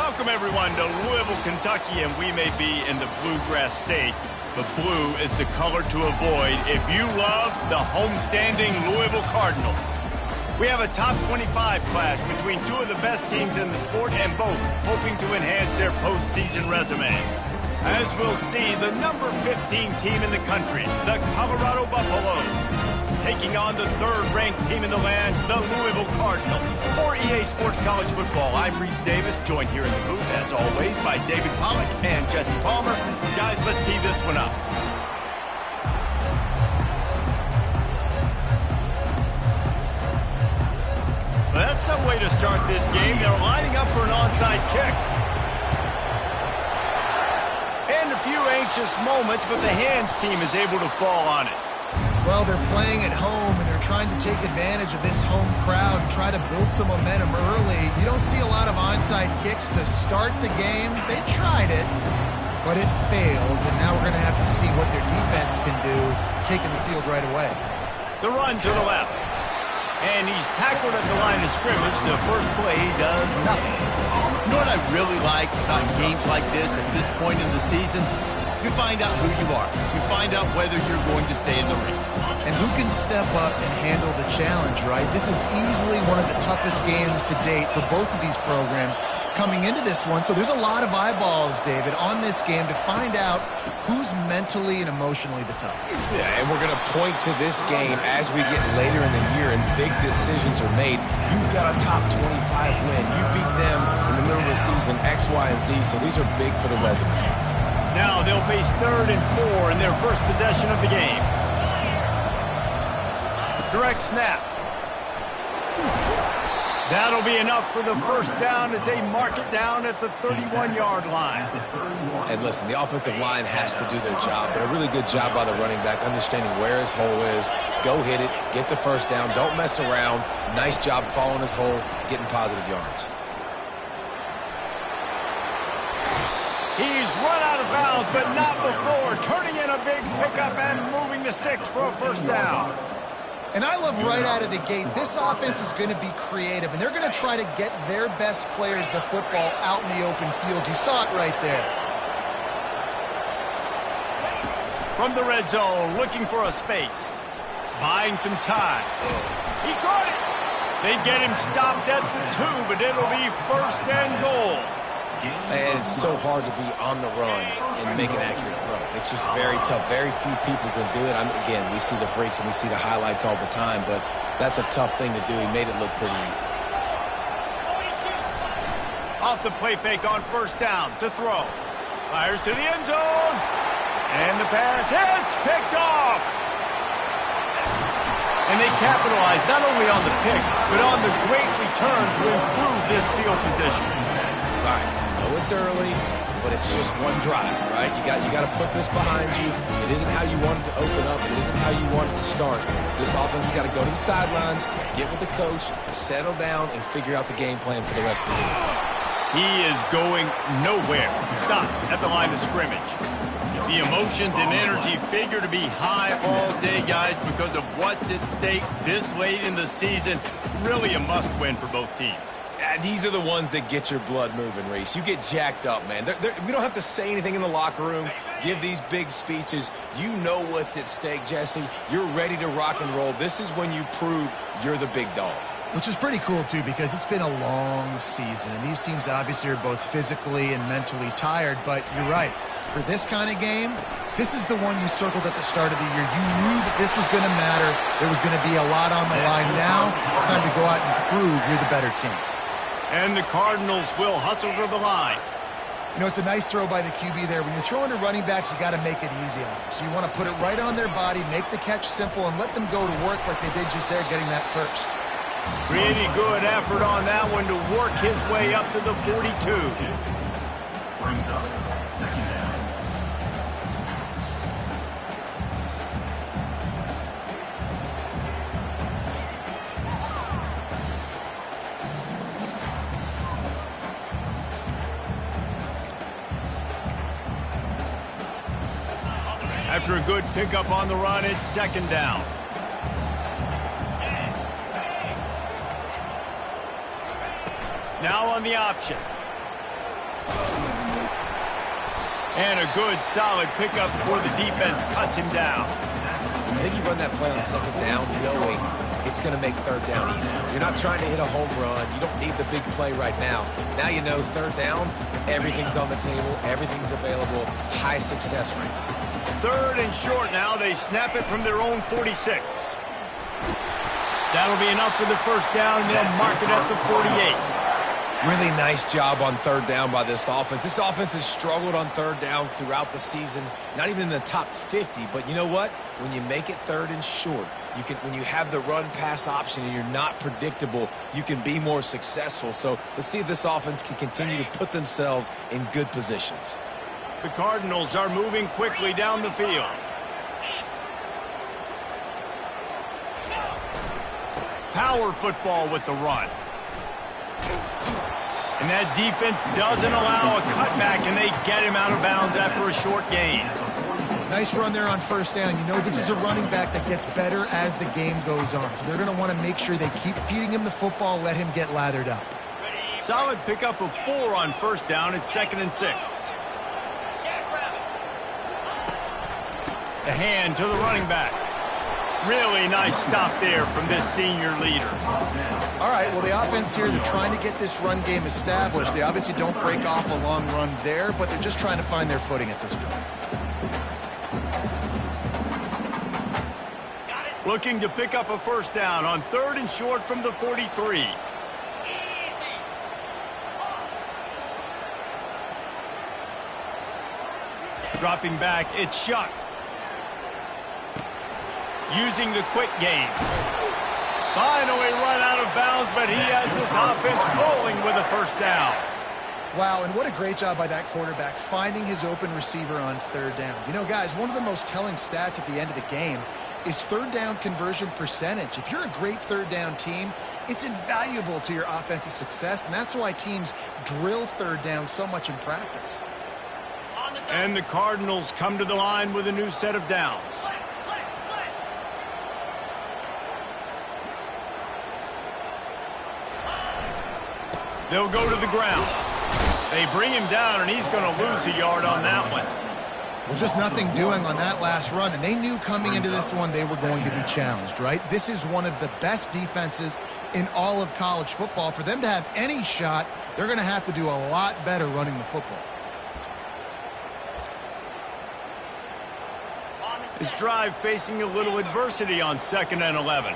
Welcome, everyone, to Louisville, Kentucky, and we may be in the Bluegrass State, but blue is the color to avoid if you love the homestanding Louisville Cardinals. We have a top 25 clash between two of the best teams in the sport, and both hoping to enhance their postseason resume. As we'll see, the number 15 team in the country, the Colorado Buffaloes, taking on the third-ranked team in the land, the Louisville Cardinals. For EA Sports College Football, I'm Reese Davis, joined here in the booth, as always, by David Pollack and Jesse Palmer. Guys, let's tee this one up. Well, that's some way to start this game. They're lining up for an onside kick. And a few anxious moments, but the hands team is able to fall on it. Well, they're playing at home, and they're trying to take advantage of this home crowd and try to build some momentum early. You don't see a lot of onside kicks to start the game. They tried it, but it failed, and now we're going to have to see what their defense can do, taking the field right away. The run to the left. And he's tackled at the line of scrimmage. The first play does nothing. You know what I really like about games like this at this point in the season? You find out who you are. You find out whether you're going to stay in the race. And who can step up and handle the challenge, right? This is easily one of the toughest games to date for both of these programs coming into this one. So there's a lot of eyeballs, David, on this game to find out who's mentally and emotionally the toughest. Yeah, and we're going to point to this game as we get later in the year and big decisions are made. You've got a top 25 win. You beat them in the middle of the season, X, Y, and Z. So these are big for the resume. Now they'll face 3rd and 4 in their first possession of the game. Direct snap. That'll be enough for the first down as they mark it down at the 31-yard line. And listen, the offensive line has to do their job, but a really good job by the running back, understanding where his hole is. Go hit it, get the first down, don't mess around. Nice job following his hole, getting positive yards. He's run out of bounds, but not before turning in a big pickup and moving the sticks for a first down. And I love right out of the gate, this offense is going to be creative, and they're going to try to get their best players the football out in the open field. You saw it right there. From the red zone, looking for a space. Buying some time. He caught it. They get him stopped at the 2, but it'll be 1st and goal. And it's so hard to be on the run and make an accurate throw. It's just very tough. Very few people can do it. Again, we see the freaks and we see the highlights all the time, but that's a tough thing to do. He made it look pretty easy. Off the play fake on 1st down to throw. Fires to the end zone. And the pass hits, picked off. And they capitalize not only on the pick, but on the great return to improve this field position. All right. It's early, but it's just one drive, right? You got to put this behind you. It isn't how you wanted to open up. It isn't how you wanted to start. This offense has got to go to the sidelines, get with the coach, settle down, and figure out the game plan for the rest of the game. He is going nowhere. Stop at the line of scrimmage. The emotions and energy figure to be high all day, guys, because of what's at stake this late in the season. Really a must-win for both teams. These are the ones that get your blood moving, Reese. You get jacked up, man. We don't have to say anything in the locker room, give these big speeches. You know what's at stake, Jesse. You're ready to rock and roll. This is when you prove you're the big dog. Which is pretty cool, too, because it's been a long season. And these teams obviously are both physically and mentally tired. But you're right. For this kind of game, this is the one you circled at the start of the year. You knew that this was going to matter. There was going to be a lot on the line. Now it's time to go out and prove you're the better team. And the Cardinals will hustle to the line. You know, it's a nice throw by the QB there. When you're throwing to running backs, you got to make it easy on them. So you want to put it right on their body, make the catch simple, and let them go to work like they did just there, getting that first. Pretty good effort on that one to work his way up to the 42. Brings up 2nd down. After a good pickup on the run, it's 2nd down. Now on the option. And a good, solid pickup before the defense cuts him down. I think you run that play on second down knowing it's going to make third down easy. You're not trying to hit a home run. You don't need the big play right now. Now you know third down, everything's on the table, everything's available, high success rate. Third and short now. They snap it from their own 46. That'll be enough for the first down, and they'll mark it at the 48. Really nice job on third down by this offense. This offense has struggled on third downs throughout the season, not even in the top 50. But you know what? When you make it third and short, when you have the run-pass option and you're not predictable, you can be more successful. So let's see if this offense can continue to put themselves in good positions. The Cardinals are moving quickly down the field. Power football with the run. And that defense doesn't allow a cutback, and they get him out of bounds after a short gain. Nice run there on first down. You know this is a running back that gets better as the game goes on. So they're going to want to make sure they keep feeding him the football, let him get lathered up. Solid pickup of 4 on first down. It's 2nd and 6. The hand to the running back. Really nice stop there from this senior leader. All right, well, the offense here, they're trying to get this run game established. They obviously don't break off a long run there, but they're just trying to find their footing at this point. Looking to pick up a first down on 3rd and short from the 43. Dropping back, it's Shuck. Using the quick game. Finally run out of bounds, but he has this offense rolling with a first down. Wow, and what a great job by that quarterback, finding his open receiver on third down. You know, guys, one of the most telling stats at the end of the game is third down conversion percentage. If you're a great third down team, it's invaluable to your offensive success, and that's why teams drill third down so much in practice. And the Cardinals come to the line with a new set of downs. They'll go to the ground. They bring him down, and he's going to lose a yard on that one. Well, just nothing doing on that last run, and they knew coming into this one they were going to be challenged, right? This is one of the best defenses in all of college football. For them to have any shot, they're going to have to do a lot better running the football. This drive facing a little adversity on 2nd and 11.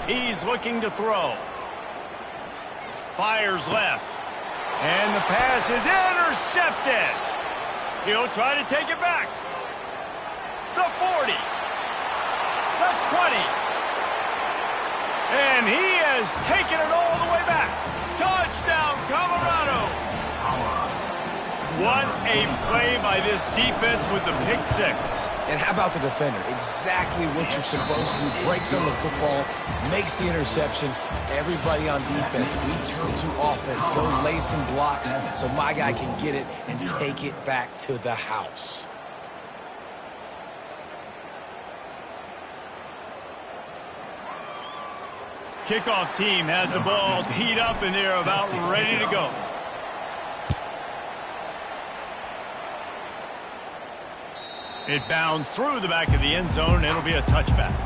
He's looking to throw. Fires left. And the pass is intercepted. He'll try to take it back. The 40. The 20. And he has taken it all the way back. Touchdown, Colorado. What a play by this defense with the pick 6. And how about the defender? Exactly what you're supposed to do. Breaks on the football, makes the interception. Everybody on defense, we turn to offense. Go lay some blocks so my guy can get it and take it back to the house. Kickoff team has the ball teed up, and they're about ready to go. It bounds through the back of the end zone, and it'll be a touchback.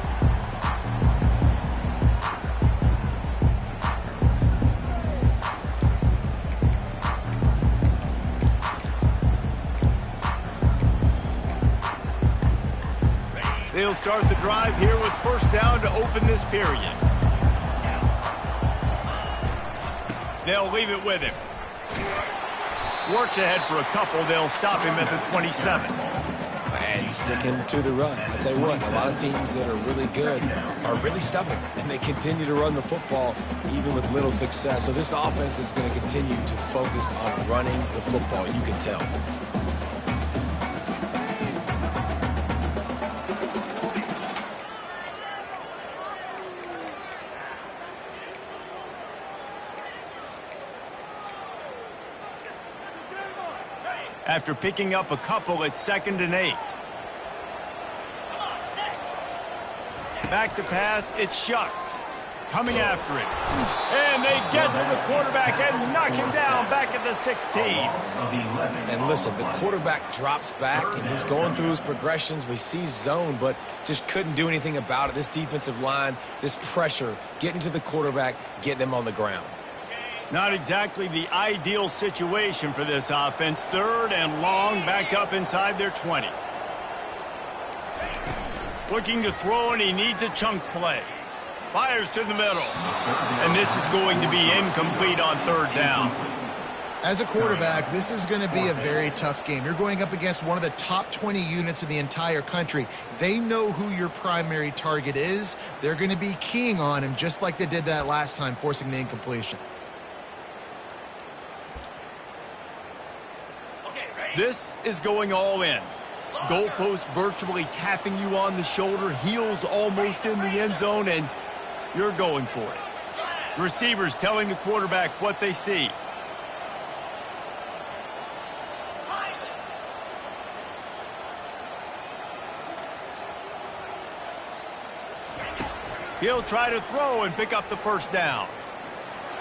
They'll start the drive here with first down to open this period. They'll leave it with him. Works ahead for a couple. They'll stop him at the 27. And sticking to the run. I'll tell you what, a lot of teams that are really good are really stubborn, and they continue to run the football even with little success. So this offense is going to continue to focus on running the football. You can tell. after picking up a couple at 2nd and 8. Back to pass, it's Shuck. Coming after it. And they get to the quarterback and knock him down back at the 16. And listen, the quarterback drops back, and he's going through his progressions. We see zone, but just couldn't do anything about it. This defensive line, this pressure, getting to the quarterback, getting him on the ground. Not exactly the ideal situation for this offense. 3rd and long, back up inside their 20. Looking to throw, and he needs a chunk play. Fires to the middle. And this is going to be incomplete on 3rd down. As a quarterback, this is going to be a very tough game. You're going up against one of the top 20 units in the entire country. They know who your primary target is. They're going to be keying on him just like they did that last time, forcing the incompletion. This is going all in. Goalpost virtually tapping you on the shoulder, heels almost in the end zone, and you're going for it. Receivers telling the quarterback what they see. He'll try to throw and pick up the 1st down.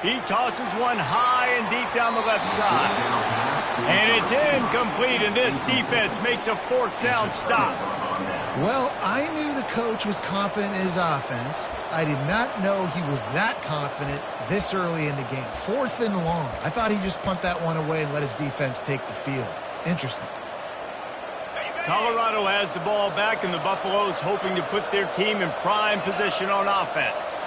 He tosses one high and deep down the left side. And it's incomplete, and this defense makes a 4th down stop. Well, I knew the coach was confident in his offense. I did not know he was that confident this early in the game. 4th and long. I thought he'd just punt that one away and let his defense take the field. Interesting. Colorado has the ball back, and the Buffaloes hoping to put their team in prime position on offense.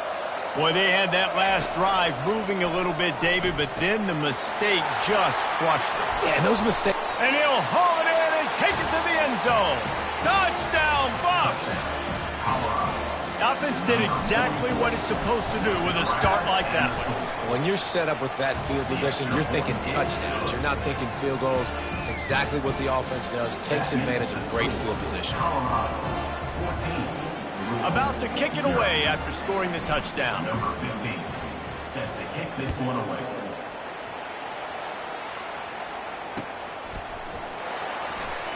Boy, they had that last drive moving a little bit, David, but then the mistake just crushed them. Yeah, those mistakes. And he'll haul it in and take it to the end zone. Touchdown, Buffs! The offense did exactly what it's supposed to do with a start like that one. When you're set up with that field possession, you're thinking touchdowns. You're not thinking field goals. It's exactly what the offense does. Takes advantage of great field position. About to kick it away after scoring the touchdown. Number 15, set to kick this one away.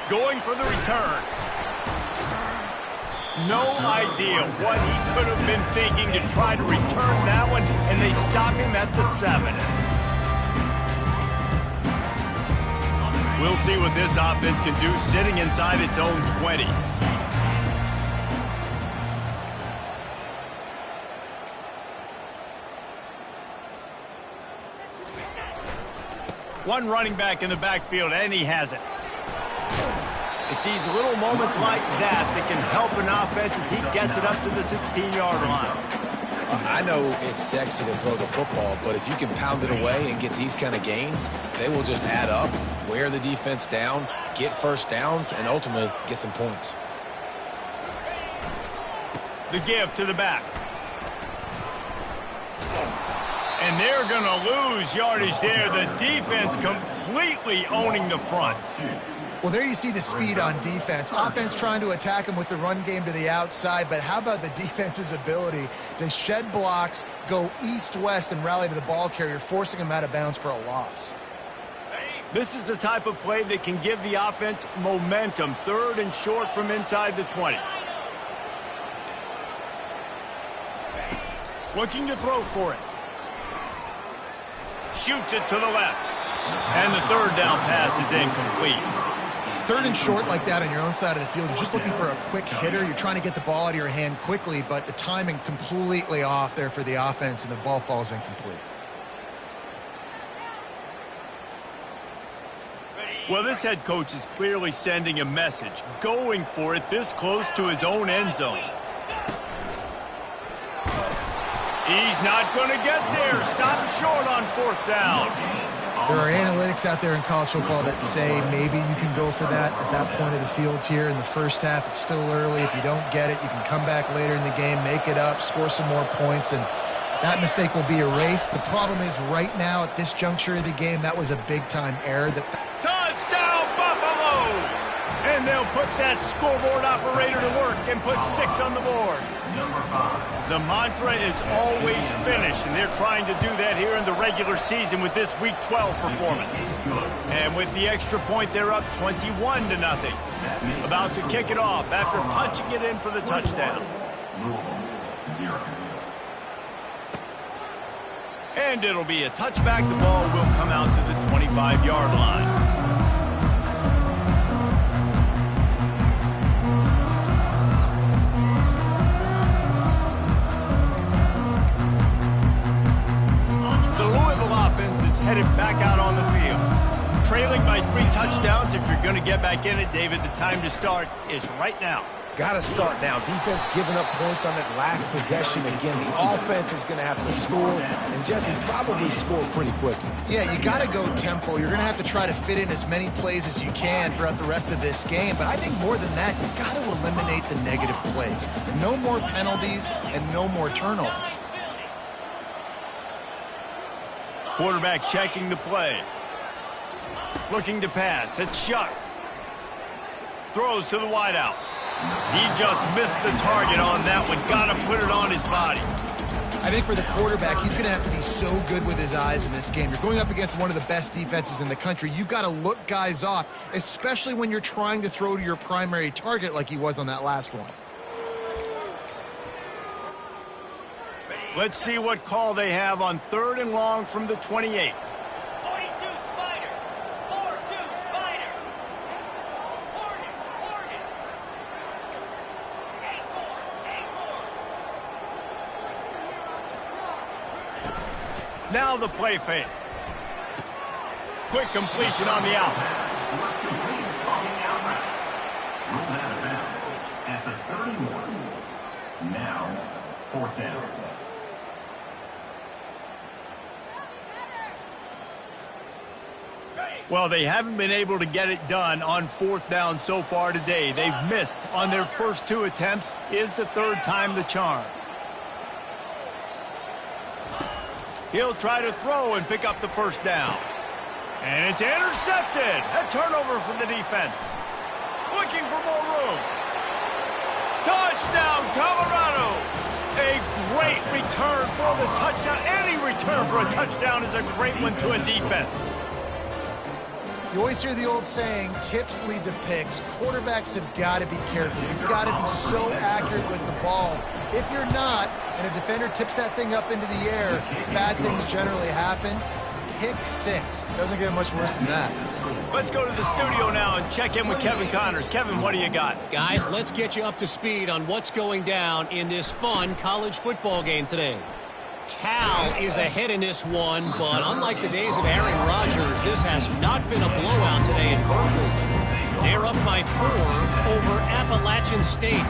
Going for the return. No idea what he could have been thinking to try to return that one, and they stop him at the 7. We'll see what this offense can do sitting inside its own 20. One running back in the backfield, and he has it. It's these little moments like that that can help an offense as he gets it up to the 16-yard line. I know it's sexy to throw the football, but if you can pound it away and get these kind of gains, they will just add up, wear the defense down, get 1st downs, and ultimately get some points. The give to the back. And they're going to lose yardage there. The defense completely owning the front. Well, there you see the speed on defense. Offense trying to attack him with the run game to the outside, but how about the defense's ability to shed blocks, go east-west, and rally to the ball carrier, forcing him out of bounds for a loss. This is the type of play that can give the offense momentum. 3rd and short from inside the 20. Looking to throw for it. Shoots it to the left. And the 3rd down pass is incomplete. 3rd and short like that on your own side of the field, you're just looking for a quick hitter. You're trying to get the ball out of your hand quickly, but the timing completely off there for the offense, and the ball falls incomplete. Well, this head coach is clearly sending a message, going for it this close to his own end zone. He's not going to get there. Stop short on 4th down. There are analytics out there in college football that say maybe you can go for that at that point of the field here in the first half. It's still early. If you don't get it, you can come back later in the game, make it up, score some more points, and that mistake will be erased. The problem is right now at this juncture of the game, that was a big-time error. Touchdown, Buffaloes! And they'll put that scoreboard operator to work and put 6 on the board. Number 5. The mantra is always finish, and they're trying to do that here in the regular season with this Week 12 performance. And with the extra point, they're up 21-0. About to kick it off after punching it in for the touchdown. Louisville, 0. And it'll be a touchback. The ball will come out to the 25-yard line. Headed back out on the field. Trailing by 3 touchdowns. If you're going to get back in it, David, the time to start is right now. Got to start now. Defense giving up points on that last possession. Again, the offense is going to have to score, and Jesse probably score pretty quickly. Yeah, you got to go tempo. You're going to have to try to fit in as many plays as you can throughout the rest of this game. But I think more than that, you got to eliminate the negative plays. No more penalties and no more turnovers. Quarterback checking the play. Looking to pass. It's Shuck. Throws to the wideout. He just missed the target on that one. Got to put it on his body. I think for the quarterback, he's going to have to be so good with his eyes in this game. You're going up against one of the best defenses in the country. You've got to look guys off, especially when you're trying to throw to your primary target like he was on that last one. Let's see what call they have on 3rd and long from the 28. 42 Spider. 4-2 Spider. Oregon. 8-4. Now the play fake. Quick completion on the out. Ruled out of bounds at the 31. Now, 4th down. Well, they haven't been able to get it done on 4th down so far today. They've missed on their first 2 attempts. Is the 3rd time the charm. He'll try to throw and pick up the 1st down. And it's intercepted. A turnover for the defense. Looking for more room. Touchdown, Colorado. A great return for the touchdown. Any return for a touchdown is a great one to a defense. You always hear the old saying, tips lead to picks. Quarterbacks have got to be careful. You've got to be so accurate with the ball. If you're not, and a defender tips that thing up into the air, bad things generally happen. Pick 6. Doesn't get much worse than that. Let's go to the studio now and check in with Kevin Connors. Kevin, what do you got? Guys, let's get you up to speed on what's going down in this fun college football game today. Cal is ahead in this one, but unlike the days of Aaron Rodgers, this has not been a blowout today in Berkeley. They're up by 4 over Appalachian State.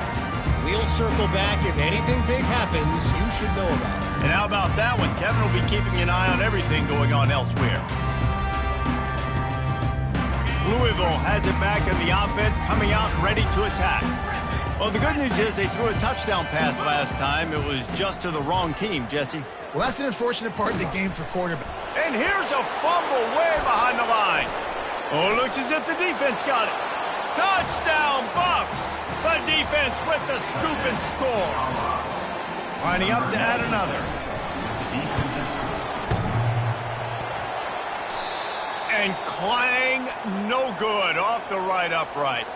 We'll circle back. If anything big happens, you should know about it. And how about that one? Kevin will be keeping an eye on everything going on elsewhere. Louisville has it back in the offense, coming out ready to attack. Well, the good news is they threw a touchdown pass last time. It was just to the wrong team, Jesse. Well, that's an unfortunate part of the game for quarterback. And here's a fumble way behind the line. Oh, looks as if the defense got it. Touchdown, Buffs! The defense with the scoop and score. Lining up to add another. And clang, no good, off the right upright.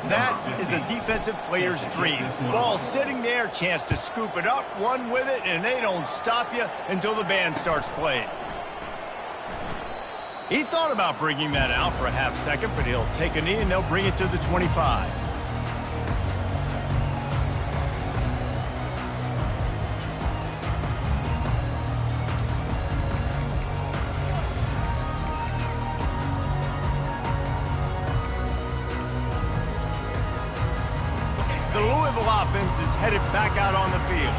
That is a defensive player's dream. Ball sitting there, chance to scoop it up, run with it, and they don't stop you until the band starts playing. He thought about bringing that out for a half second, but he'll take a knee and they'll bring it to the 25. The Louisville offense is headed back out on the field.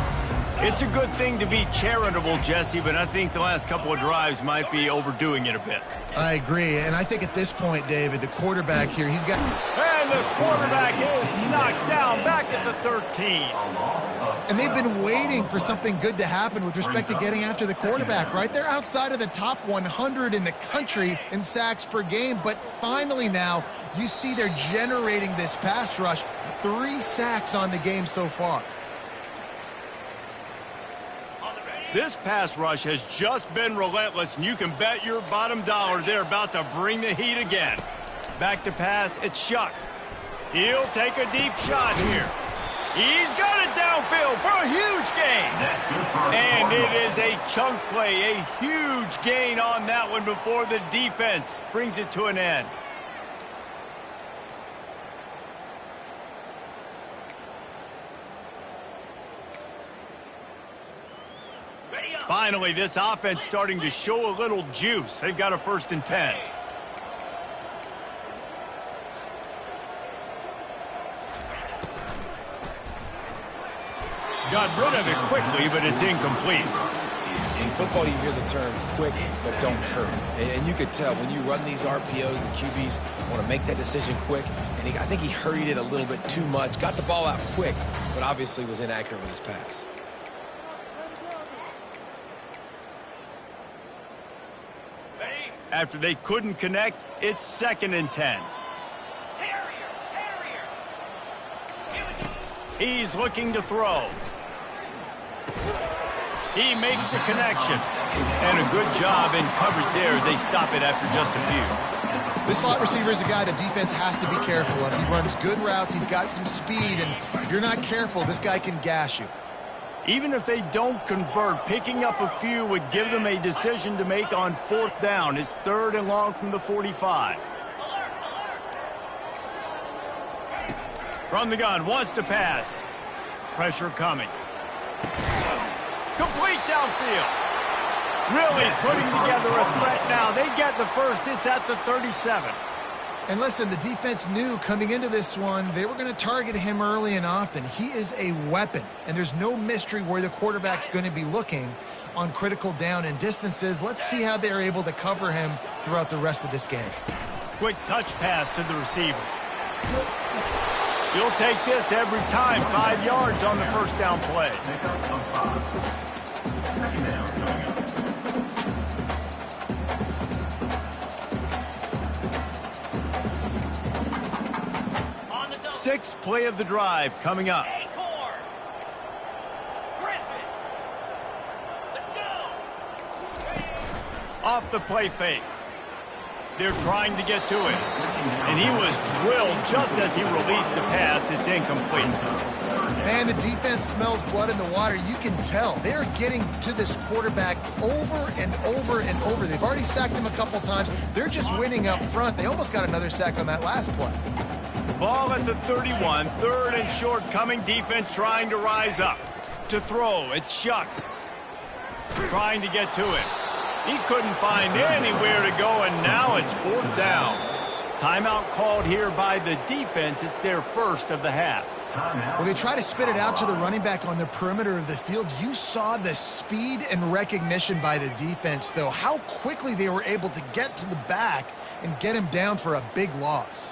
It's a good thing to be charitable, Jesse, but I think the last couple of drives might be overdoing it a bit. I agree, and I think at this point, David, the quarterback here, he's got... And the quarterback is knocked down back at the 13. And they've been waiting for something good to happen with respect to getting after the quarterback, right? They're outside of the top 100 in the country in sacks per game, but finally now, you see they're generating this pass rush. 3 sacks on the game so far. This pass rush has just been relentless, and you can bet your bottom dollar they're about to bring the heat again. Back to pass, it's Shuck. He'll take a deep shot here. He's got it downfield for a huge gain. And it is a chunk play, a huge gain on that one before the defense brings it to an end. Finally, this offense starting to show a little juice. They've got a 1st and 10. Got rid of it quickly, but it's incomplete. In football, you hear the term quick, but don't hurt. And you could tell when you run these RPOs, the QBs want to make that decision quick. And I think he hurried it a little bit too much. Got the ball out quick, but obviously was inaccurate with his pass. After they couldn't connect, it's 2nd and 10. He's looking to throw. He makes the connection. And a good job in coverage there. They stop it after just a few. This slot receiver is a guy the defense has to be careful of. He runs good routes. He's got some speed. And if you're not careful, this guy can gash you. Even if they don't convert, picking up a few would give them a decision to make on 4th down. It's 3rd and long from the 45. From the gun, wants to pass. Pressure coming. Complete downfield. Really putting together a threat now. They get the first. It's at the 37. And listen, the defense knew coming into this one, they were going to target him early and often. He is a weapon, and there's no mystery where the quarterback's going to be looking on critical down and distances. Let's see how they're able to cover him throughout the rest of this game. Quick touch pass to the receiver. He'll take this every time. 5 yards on the 1st down play. Sixth play of the drive coming up. Off the play fake. They're trying to get to it. And he was drilled just as he released the pass. It's incomplete. Man, the defense smells blood in the water. You can tell. They are getting to this quarterback over and over and over. They've already sacked him a couple times. They're just winning up front. They almost got another sack on that last play. Ball at the 31. 3rd and short coming. Defense trying to rise up. To throw, it's Shuck. Trying to get to it. He couldn't find anywhere to go, and now it's 4th down. Timeout called here by the defense. It's their 1st of the half. Well, they try to spit it out to the running back on the perimeter of the field. You saw the speed and recognition by the defense, though, how quickly they were able to get to the back and get him down for a big loss.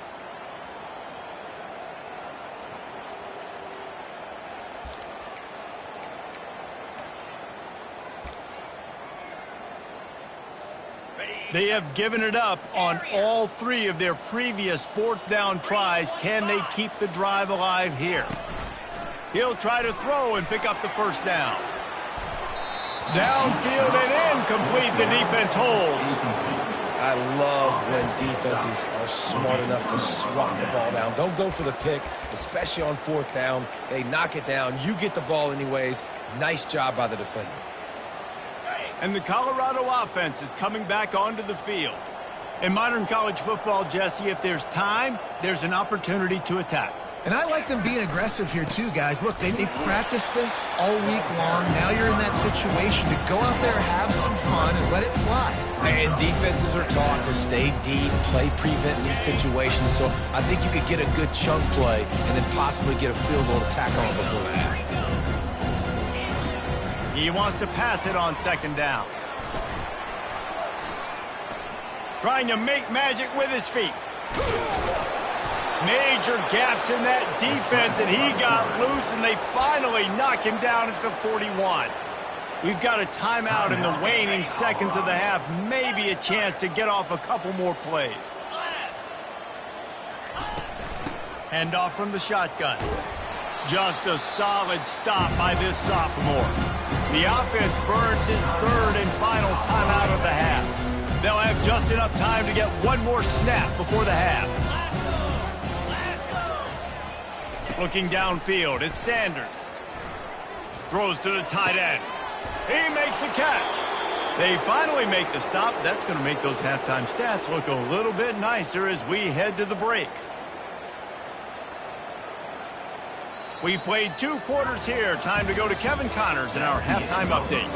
They have given it up on all 3 of their previous 4th down tries. Can they keep the drive alive here? He'll try to throw and pick up the 1st down. Downfield and incomplete. The defense holds. I love when defenses are smart enough to swat the ball down. Don't go for the pick, especially on 4th down. They knock it down. You get the ball anyways. Nice job by the defender. And the Colorado offense is coming back onto the field. In modern college football, Jesse, if there's time, there's an opportunity to attack. And I like them being aggressive here too, guys. Look, they practiced this all week long. Now you're in that situation to go out there, have some fun, and let it fly. And defenses are taught to stay deep, play prevent in these situations. So I think you could get a good chunk play and then possibly get a field goal to tack on before the half. He wants to pass it on 2nd down. Trying to make magic with his feet. Major gaps in that defense, and he got loose, and they finally knock him down at the 41. We've got a timeout in the waning seconds of the half. Maybe a chance to get off a couple more plays. Handoff from the shotgun. Just a solid stop by this sophomore. The offense burns his third and final timeout of the half. They'll have just enough time to get one more snap before the half. Looking downfield, it's Sanders. Throws to the tight end. He makes the catch. They finally make the stop. That's going to make those halftime stats look a little bit nicer as we head to the break. We've played 2 quarters here. Time to go to Kevin Connors in our halftime update.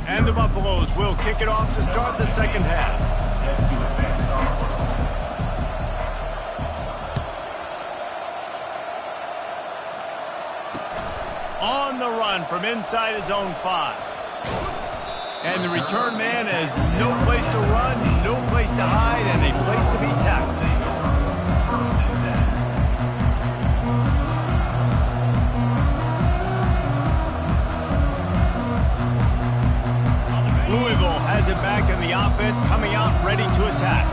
And the Buffaloes will kick it off to start the second half. On the run from inside his own 5. And the return man has no place to run, no place to hide, and a place to be tackled. Louisville has it back in the offense, coming out ready to attack.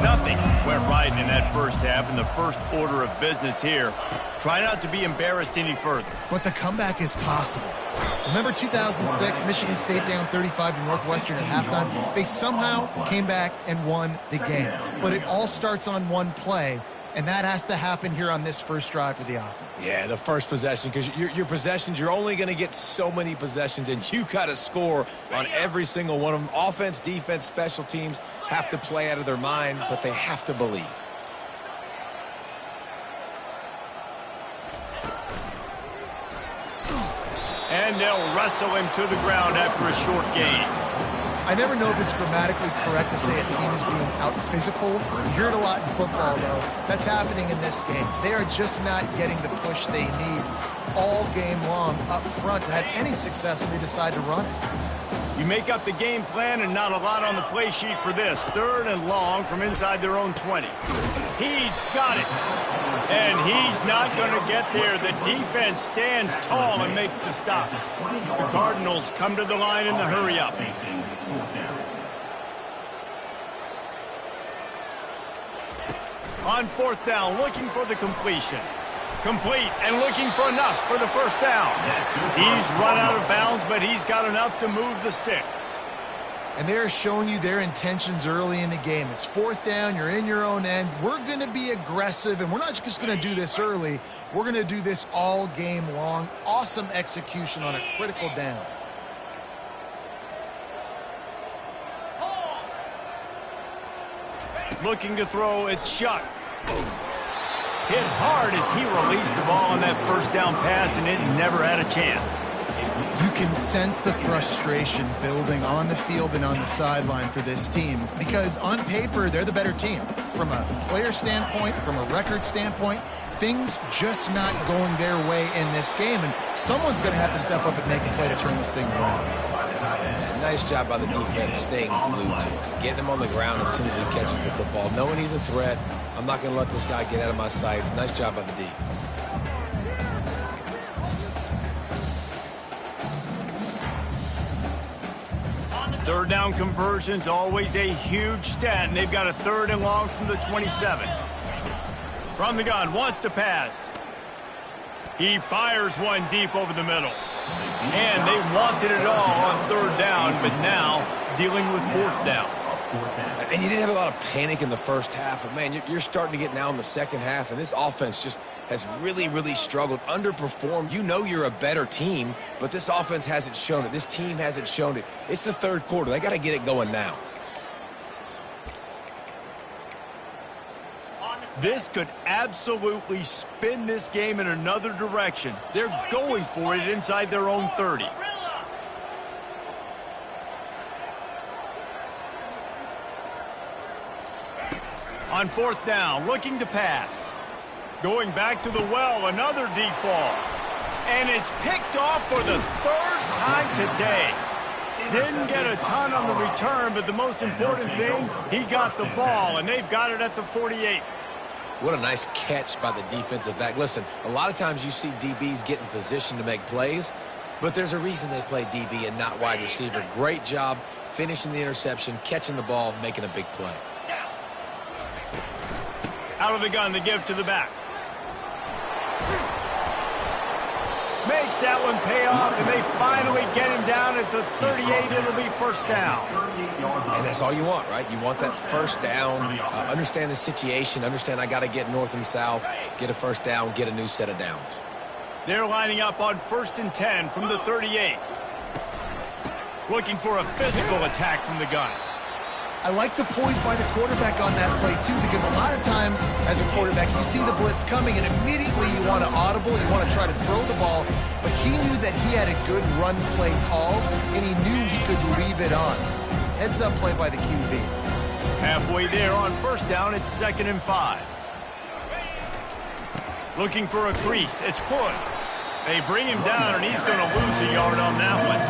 Nothing went right in that first half, and the first order of business here. Try not to be embarrassed any further. But the comeback is possible. Remember 2006, Michigan State down 35 to Northwestern at halftime? They somehow came back and won the game. But it all starts on one play, and that has to happen here on this first drive for the offense. Yeah, the first possession, because your possessions, you're only going to get so many possessions, and you got to score on every single one of them. Offense, defense, special teams have to play out of their mind, but they have to believe. And they'll wrestle him to the ground after a short gain. I never know if it's grammatically correct to say a team is being out-physicaled. You hear it a lot in football, though. That's happening in this game. They are just not getting the push they need all game long up front to have any success when they decide to run it. You make up the game plan and not a lot on the play sheet for this. 3rd and long from inside their own 20. He's got it. And he's not going to get there. The defense stands tall and makes the stop. The Cardinals come to the line in the hurry-up. On 4th down, looking for the completion. Complete and looking for enough for the first down. He's run out of bounds, but he's got enough to move the sticks. And they're showing you their intentions early in the game. It's 4th down, you're in your own end. We're going to be aggressive, and we're not just going to do this early. We're going to do this all game long. Awesome execution on a critical down. Looking to throw, it's Shuck. Hit hard as he released the ball on that first down pass, and it never had a chance. You can sense the frustration building on the field and on the sideline for this team because on paper, they're the better team. From a player standpoint, from a record standpoint, things just not going their way in this game, and someone's going to have to step up and make a play to turn this thing around. Nice job by the defense staying glued to him, getting him on the ground as soon as he catches the football, knowing he's a threat. I'm not going to let this guy get out of my sights. Nice job by the D. 3rd down conversion's always a huge stat, and they've got a 3rd and long from the 27. From the gun, wants to pass. He fires one deep over the middle. And they wanted it all on 3rd down, but now dealing with 4th down. And you didn't have a lot of panic in the first half, but, man, you're starting to get now in the second half, and this offense just has really, really struggled, underperformed. You know you're a better team, but this offense hasn't shown it. This team hasn't shown it. It's the 3rd quarter. They got to get it going now. This could absolutely spin this game in another direction. They're going for it inside their own 30. On 4th down, looking to pass. Going back to the well, another deep ball. And it's picked off for the 3rd time today. Didn't get a ton on the return, but the most important thing, he got the ball, and they've got it at the 48. What a nice catch by the defensive back. Listen, a lot of times you see DBs get in position to make plays, but there's a reason they play DB and not wide receiver. Great job finishing the interception, catching the ball, making a big play. Out of the gun to give to the back. Makes that one pay off, and they finally get him down at the 38. It'll be first down. And that's all you want, right? You want that first down, understand the situation, understand I got to get north and south, get a first down, get a new set of downs. They're lining up on 1st and 10 from the 38. Looking for a physical attack from the gun. I like the poise by the quarterback on that play, too, because a lot of times as a quarterback, you see the blitz coming, and immediately you want to audible, you want to try to throw the ball, but he knew that he had a good run play call, and he knew he could leave it on. Heads-up play by the QB. Halfway there on first down, it's 2nd and 5. Looking for a crease. It's Hood. They bring him down, and he's going to lose a yard on that one.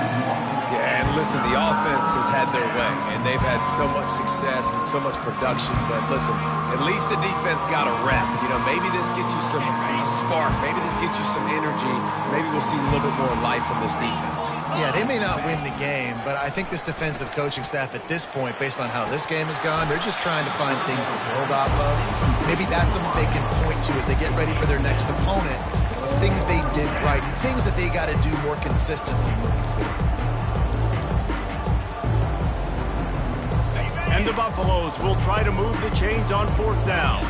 Yeah, and listen, the offense has had their way, and they've had so much success and so much production. But listen, at least the defense got a rep. You know, maybe this gets you a spark. Maybe this gets you some energy. Maybe we'll see a little bit more life from this defense. Yeah, they may not win the game, but I think this defensive coaching staff at this point, based on how this game has gone, they're just trying to find things to build off of. Maybe that's something they can point to as they get ready for their next opponent, of things they did right, things that they got to do more consistently moving forward. And the Buffaloes will try to move the chains on 4th down.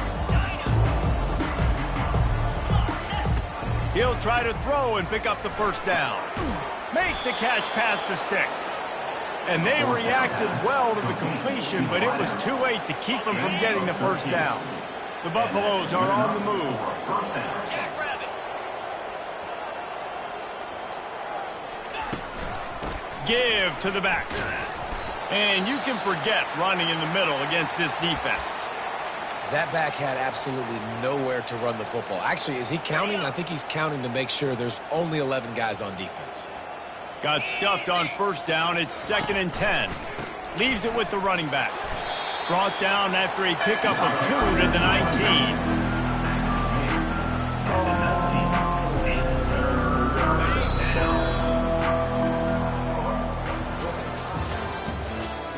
He'll try to throw and pick up the first down. Makes the catch past the sticks. And they reacted well to the completion, but it was too late to keep him from getting the first down. The Buffaloes are on the move. Give to the back. And you can forget running in the middle against this defense. That back had absolutely nowhere to run the football. Actually, is he counting? I think he's counting to make sure there's only 11 guys on defense. Got stuffed on first down. It's 2nd and 10. Leaves it with the running back. Brought down after a pickup of 2 to the 19.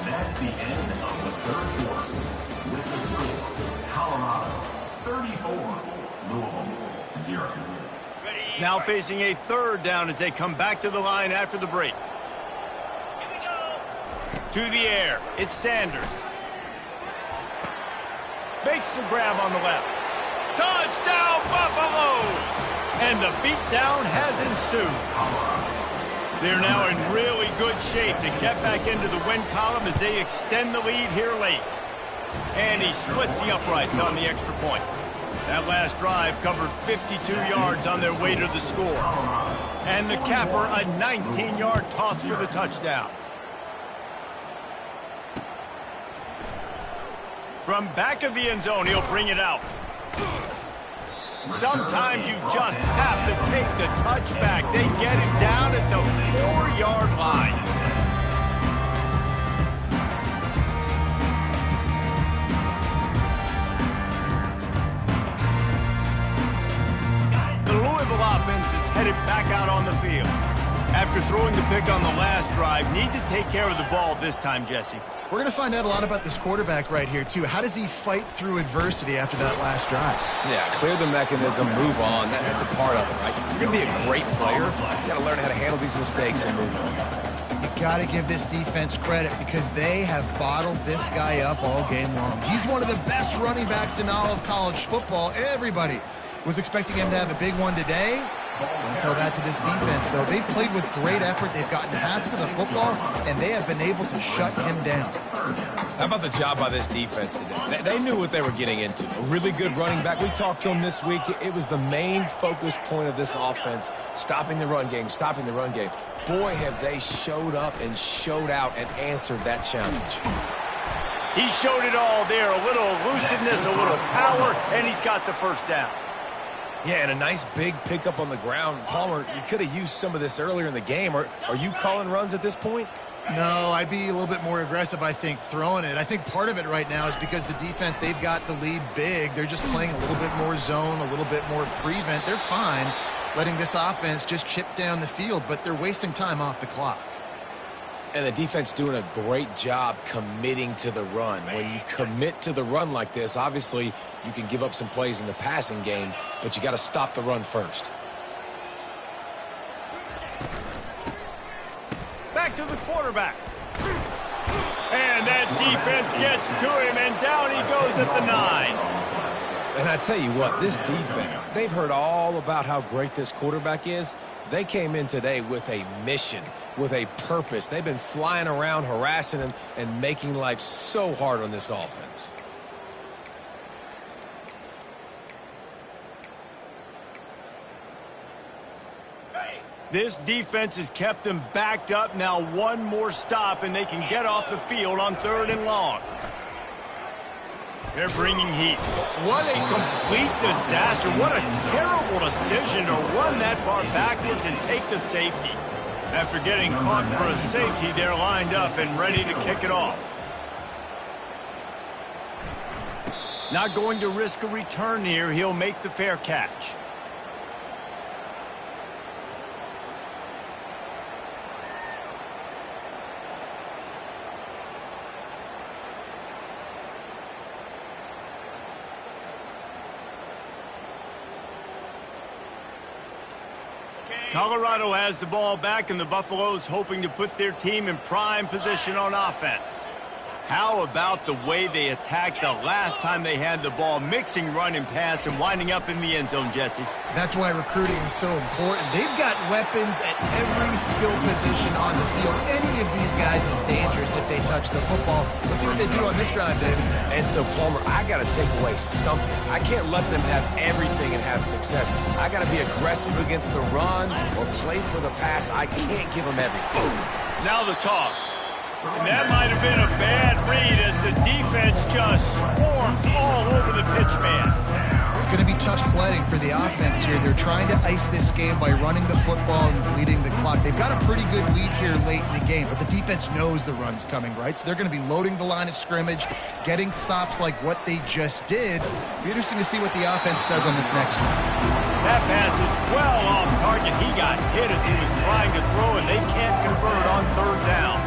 That's the end of the 3rd quarter. With the score, Colorado 34, Louisville 0. Now facing a 3rd down as they come back to the line after the break. Here we go. To the air, it's Sanders. Makes the grab on the left. Touchdown, Buffaloes! And the beatdown has ensued. They're now in really good shape to get back into the win column as they extend the lead here late. And he splits the uprights on the extra point. That last drive covered 52 yards on their way to the score. And the capper, a 19-yard toss for the touchdown. From back of the end zone, he'll bring it out. Sometimes you just have to take the touchback. They get him down at the 4-yard line. The Louisville offense is headed back out on the field. After throwing the pick on the last drive, need to take care of the ball this time, Jesse. We're going to find out a lot about this quarterback right here, too. How does he fight through adversity after that last drive? Yeah, clear the mechanism, move on. That's a part of it, right? If you're going to be a great player, you got to learn how to handle these mistakes and move on. You got to give this defense credit because they have bottled this guy up all game long. He's one of the best running backs in all of college football. Everybody was expecting him to have a big one today. Don't tell that to this defense, though. They've played with great effort. They've gotten hats to the football, and they have been able to shut him down. How about the job by this defense today? They knew what they were getting into. A really good running back. We talked to him this week. It was the main focus point of this offense, stopping the run game, stopping the run game. Boy, have they showed up and showed out and answered that challenge. He showed it all there. A little elusiveness, a little power, and he's got the first down. Yeah, and a nice big pickup on the ground. Palmer, you could have used some of this earlier in the game. Are you calling runs at this point? No, I'd be a little bit more aggressive, I think, throwing it. I think part of it right now is because the defense, they've got the lead big. They're just playing a little bit more zone, a little bit more prevent. They're fine letting this offense just chip down the field, but they're wasting time off the clock. And the defense doing a great job committing to the run. When you commit to the run like this, obviously you can give up some plays in the passing game, but you got to stop the run first. Back to the quarterback. And that defense gets to him, and down he goes at the 9. And I tell you what, this defense, they've heard all about how great this quarterback is. They came in today with a mission, with a purpose. They've been flying around, harassing him, and making life so hard on this offense. This defense has them them backed up. Now one more stop, and they can get off the field on 3rd and long. They're bringing heat. What a complete disaster. What a terrible decision to run that far backwards and take the safety. After getting caught for a safety, they're lined up and ready to kick it off. Not going to risk a return here. He'll make the fair catch. Colorado has the ball back, and the Buffaloes hoping to put their team in prime position on offense. How about the way they attacked the last time they had the ball, mixing run and pass and winding up in the end zone, Jesse? That's why recruiting is so important. They've got weapons at every skill position on the field. Any of these guys is dangerous if they touch the football. Let's see what they do on this drive, David. And so, Plummer, I got to take away something. I can't let them have everything and have success. I got to be aggressive against the run or play for the pass. I can't give them everything. Now the toss. And that might have been a bad read as the defense just swarms all over the pitch man. It's going to be tough sledding for the offense here. They're trying to ice this game by running the football and bleeding the clock. They've got a pretty good lead here late in the game, but the defense knows the run's coming, right? So they're going to be loading the line of scrimmage, getting stops like what they just did. Be interesting to see what the offense does on this next one. That pass is well off target. He got hit as he was trying to throw, and they can't convert on 3rd down.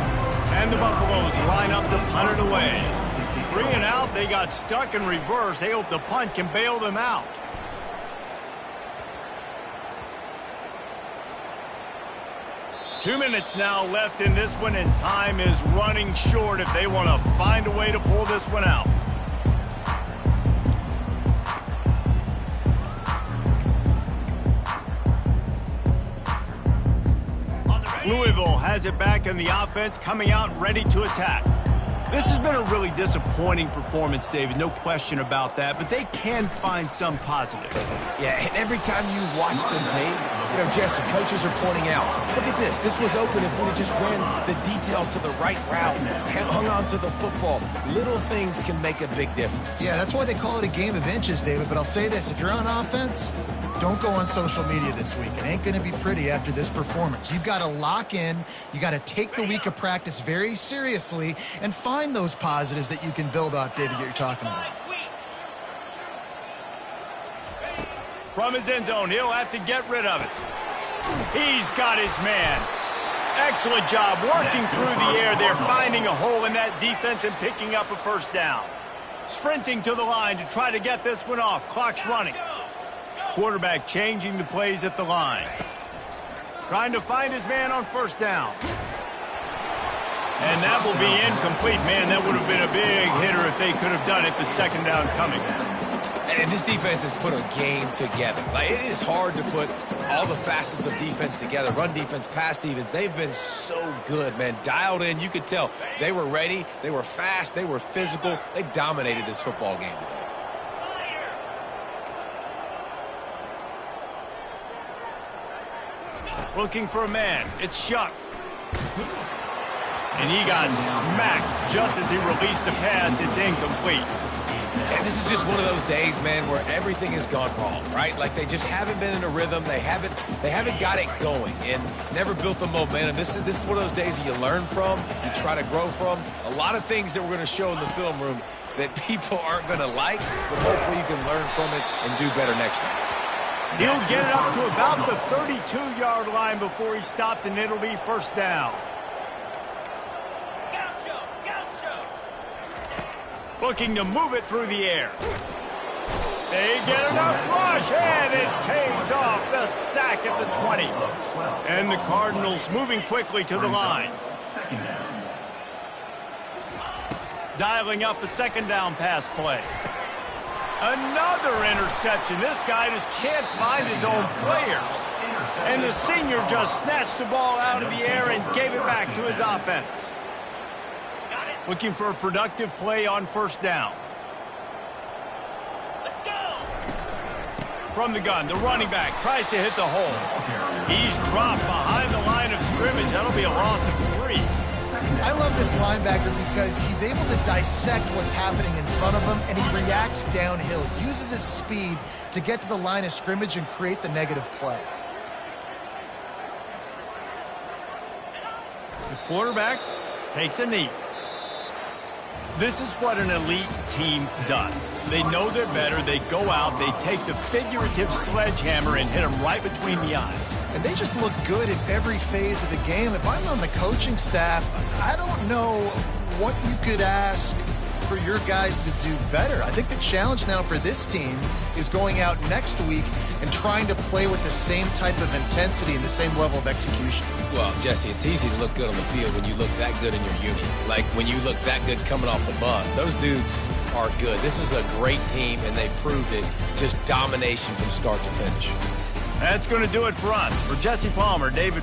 And the Buffaloes line up to punt it away. 3 and out, they got stuck in reverse. They hope the punt can bail them out. Two minutes now left in this one, and time is running short if they want to find a way to pull this one out. Louisville has it back in the offense, coming out ready to attack. This has been a really disappointing performance, David, no question about that, but they can find some positive. Yeah, and every time you watch the tape, Jesse, coaches are pointing out, look at this. This was open if we had just ran the details to the right route, hung on to the football. Little things can make a big difference. Yeah, that's why they call it a game of inches, David, but I'll say this. If you're on offense, don't go on social media this week. It ain't going to be pretty after this performance. You've got to lock in. You got to take the week of practice very seriously and find those positives that you can build off, David, that you're talking about. From his end zone, he'll have to get rid of it. He's got his man. Excellent job working through the air. They're finding a hole in that defense and picking up a 1st down. Sprinting to the line to try to get this one off. Clock's running. Quarterback changing the plays at the line. Trying to find his man on 1st down. And that will be incomplete. Man, that would have been a big hitter if they could have done it, but 2nd down coming. And this defense has put a game together. Like, it is hard to put all the facets of defense together. Run defense, pass defense. They've been so good, man. Dialed in. You could tell they were ready. They were fast. They were physical. They dominated this football game today. Looking for a man. It's Shuck. And he got smacked just as he released the pass. It's incomplete. And this is just one of those days, man, where everything has gone wrong, right? Like they just haven't been in a rhythm. They haven't got it going and never built the momentum. This is one of those days that you learn from, you try to grow from. A lot of things that we're going to show in the film room that people aren't going to like, but hopefully you can learn from it and do better next time. He'll get it up to about the 32-yard line before he stopped, and it'll be 1st down. Looking to move it through the air. They get enough rush, and it pays off. The sack at the 20. And the Cardinals moving quickly to the line. Dialing up a second down pass play. Another interception. This guy just can't find his own players. And the senior just snatched the ball out of the air and gave it back to his offense. Looking for a productive play on first down. Let's go. From the gun, the running back tries to hit the hole. He's dropped behind the line of scrimmage. That'll be a loss of 3. I love this linebacker because he's able to dissect what's happening in front of him, and he reacts downhill, uses his speed to get to the line of scrimmage and create the negative play. The quarterback takes a knee. This is what an elite team does. They know they're better. They go out. They take the figurative sledgehammer and hit them right between the eyes. And they just look good in every phase of the game. If I'm on the coaching staff, I don't know what you could ask for your guys to do better. I think the challenge now for this team is going out next week and trying to play with the same type of intensity and the same level of execution. Well, Jesse, it's easy to look good on the field when you look that good in your unit. Like when you look that good coming off the bus. Those dudes are good. This is a great team, and they proved it. Just domination from start to finish. That's going to do it for us. For Jesse Palmer, David